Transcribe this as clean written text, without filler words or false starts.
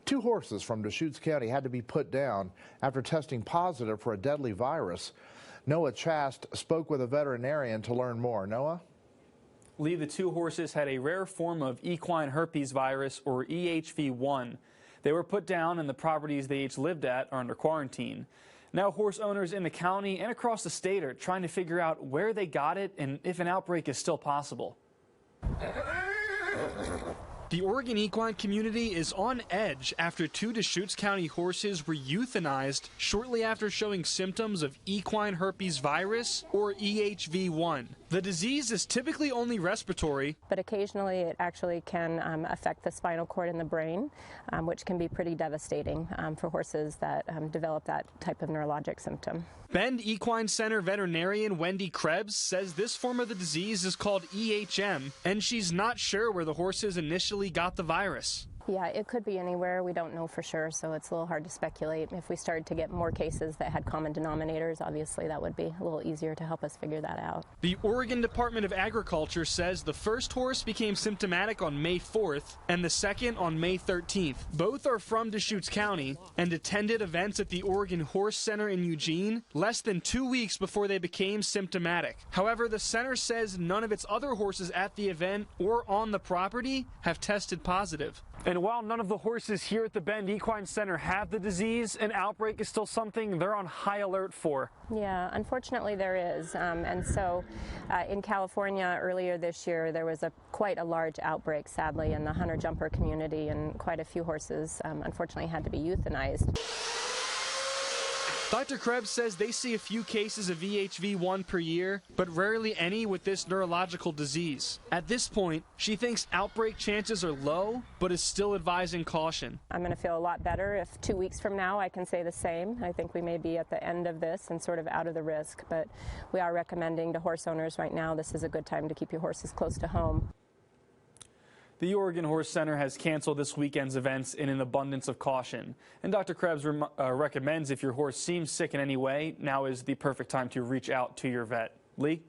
Two horses from Deschutes County had to be put down after testing positive for a deadly virus. Noah Chast spoke with a veterinarian to learn more. Noah? Lee, the two horses had a rare form of equine herpes virus, or EHV1. They were put down, and the properties they each lived at are under quarantine. Now horse owners in the county and across the state are trying to figure out where they got it and if an outbreak is still possible. The Oregon equine community is on edge after two Deschutes County horses were euthanized shortly after showing symptoms of equine herpes virus, or EHV1. The disease is typically only respiratory, but occasionally it actually can affect the spinal cord and the brain, which can be pretty devastating for horses that develop that type of neurologic symptom. Bend Equine Center veterinarian Wendy Krebs says this form of the disease is called EHM, and she's not sure where the horses initially got the virus. Yeah, it could be anywhere. We don't know for sure, so it's a little hard to speculate. If we started to get more cases that had common denominators, obviously that would be a little easier to help us figure that out. The Oregon Department of Agriculture says the first horse became symptomatic on May 4th and the second on May 13th. Both are from Deschutes County and attended events at the Oregon Horse Center in Eugene less than 2 weeks before they became symptomatic. However, the center says none of its other horses at the event or on the property have tested positive. And while none of the horses here at the Bend Equine Center have the disease, an outbreak is still something they're on high alert for. Yeah, unfortunately there is. And so in California earlier this year, there was quite a large outbreak, sadly, in the hunter-jumper community, and quite a few horses unfortunately had to be euthanized. Dr. Krebs says they see a few cases of EHV1 per year, but rarely any with this neurological disease. At this point, she thinks outbreak chances are low, but is still advising caution. I'm going to feel a lot better if 2 weeks from now I can say the same. I think we may be at the end of this and sort of out of the risk, but we are recommending to horse owners right now this is a good time to keep your horses close to home. The Oregon Horse Center has canceled this weekend's events in an abundance of caution. And Dr. Krebs recommends if your horse seems sick in any way, now is the perfect time to reach out to your vet. Lee?